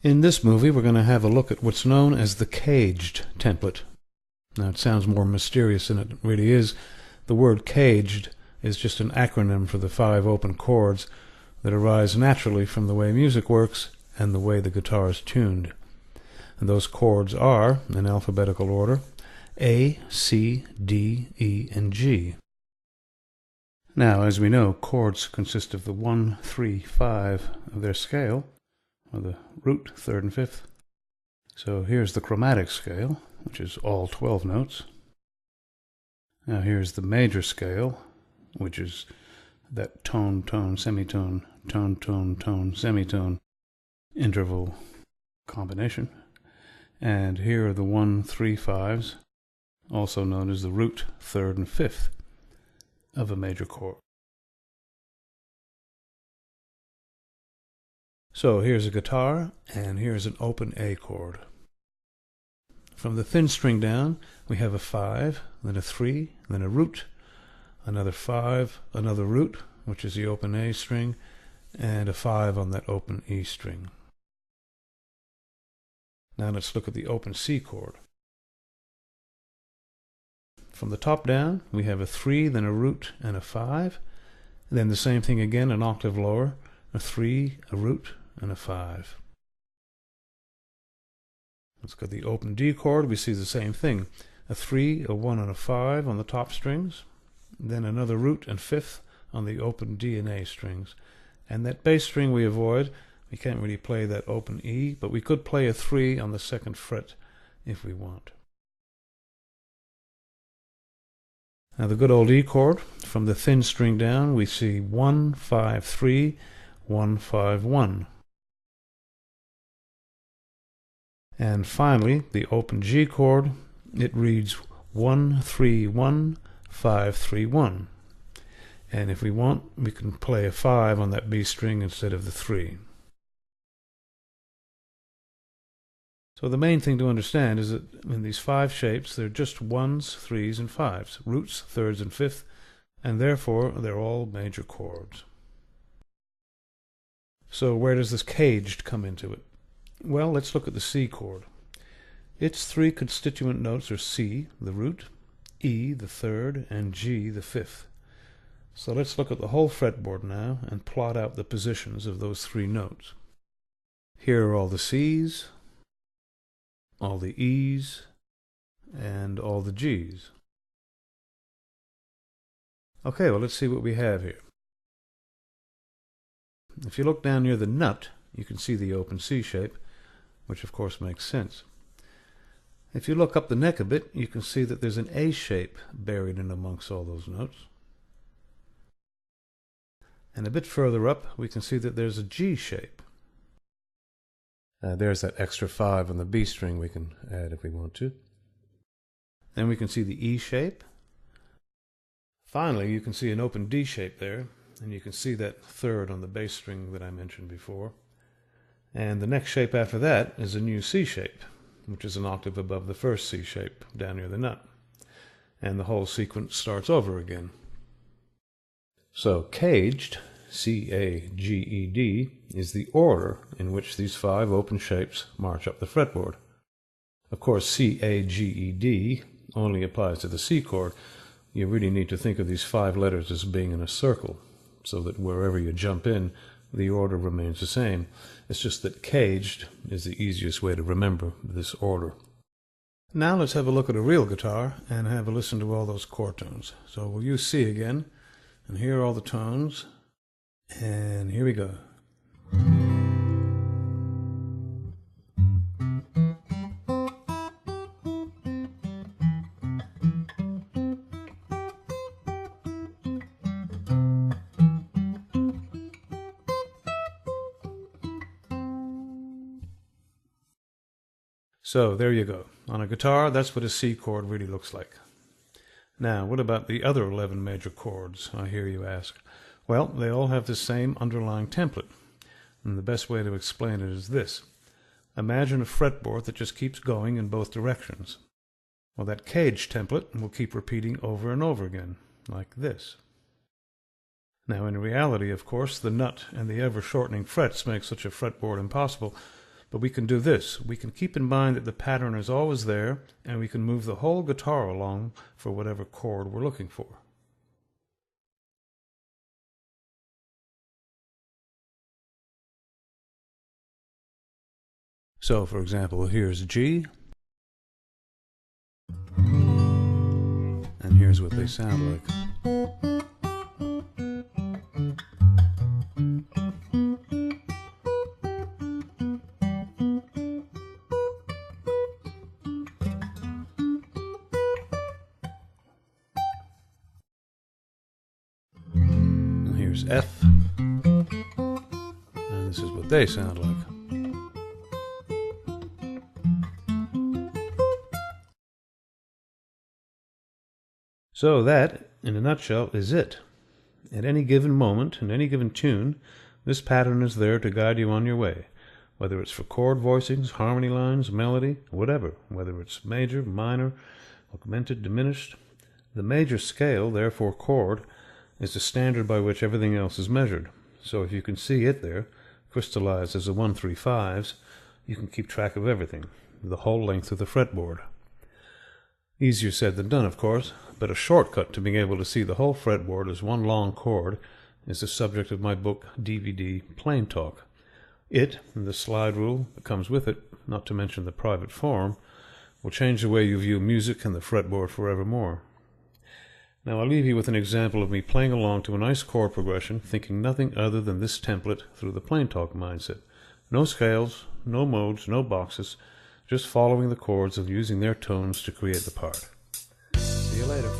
In this movie, we're going to have a look at what's known as the caged template. Now, it sounds more mysterious than it really is. The word caged is just an acronym for the 5 open chords that arise naturally from the way music works and the way the guitar is tuned. And those chords are, in alphabetical order, A, C, D, E, and G. Now, as we know, chords consist of the 1, 3, 5 of their scale, or the root, third and fifth. So here's the chromatic scale, which is all 12 notes. Now here's the major scale, which is that tone, tone, semitone, tone, tone, tone, semitone interval combination. And here are the 1, 3, 5s, also known as the root, third, and fifth of a major chord. So here's a guitar, and here's an open A chord. From the thin string down, we have a 5, then a 3, then a root, another 5, another root, which is the open A string, and a 5 on that open E string. Now let's look at the open C chord. From the top down, we have a 3, then a root, and a 5. Then the same thing again, an octave lower, a 3, a root, and a 5. Let's go to the open D chord. We see the same thing. A 3, a 1, and a 5 on the top strings. Then another root and fifth on the open D and A strings. And that bass string we avoid. We can't really play that open E, but we could play a 3 on the second fret if we want. Now the good old E chord, from the thin string down, we see 1, 5, 3, 1, 5, 1. And finally, the open G chord, it reads 1, 3, 1, 5, 3, 1. And if we want, we can play a 5 on that B string instead of the 3. So the main thing to understand is that in these 5 shapes, they're just 1s, 3s, and 5s, roots, thirds, and fifths, and therefore they're all major chords. So where does this caged come into it? Well, let's look at the C chord. Its 3 constituent notes are C, the root, E, the third, and G, the fifth. So let's look at the whole fretboard now and plot out the positions of those 3 notes. Here are all the C's, all the E's, and all the G's. Okay, well, let's see what we have here. If you look down near the nut, you can see the open C shape, which of course makes sense. If you look up the neck a bit, you can see that there's an A shape buried in amongst all those notes. And a bit further up, we can see that there's a G shape. There's that extra 5 on the B string we can add if we want to. Then we can see the E shape. Finally, you can see an open D shape there, and you can see that third on the bass string that I mentioned before. And the next shape after that is a new C shape, which is an octave above the first C shape down near the nut. And the whole sequence starts over again. So caged, C-A-G-E-D, is the order in which these 5 open shapes march up the fretboard. Of course, C-A-G-E-D only applies to the C chord. You really need to think of these 5 letters as being in a circle, so that wherever you jump in, the order remains the same. It's just that caged is the easiest way to remember this order. Now let's have a look at a real guitar and have a listen to all those chord tones. So we'll use C again, and here are all the tones, and here we go. So there you go. On a guitar, that's what a C chord really looks like. Now, what about the other 11 major chords, I hear you ask? Well, they all have the same underlying template. And the best way to explain it is this. Imagine a fretboard that just keeps going in both directions. Well, that cage template will keep repeating over and over again, like this. Now, in reality, of course, the nut and the ever-shortening frets make such a fretboard impossible, But we can do this. We can keep in mind that the pattern is always there, and we can move the whole guitar along for whatever chord we're looking for. So, for example, here's G, and here's what they sound like. And here's F, and this is what they sound like. So that, in a nutshell, is it. At any given moment, in any given tune, this pattern is there to guide you on your way, whether it's for chord voicings, harmony lines, melody, whatever, whether it's major, minor, augmented, diminished. The major scale, therefore chord, is the standard by which everything else is measured. So if you can see it there, crystallized as a 1-3-5s, you can keep track of everything, the whole length of the fretboard. Easier said than done, of course, but a shortcut to being able to see the whole fretboard as one long chord is the subject of my book, DVD, Plain Talk. It, and the slide rule that comes with it, not to mention the private forum, will change the way you view music and the fretboard forevermore. Now I'll leave you with an example of me playing along to a nice chord progression, thinking nothing other than this template through the Plain Talk mindset. No scales, no modes, no boxes, just following the chords and using their tones to create the part. See you later.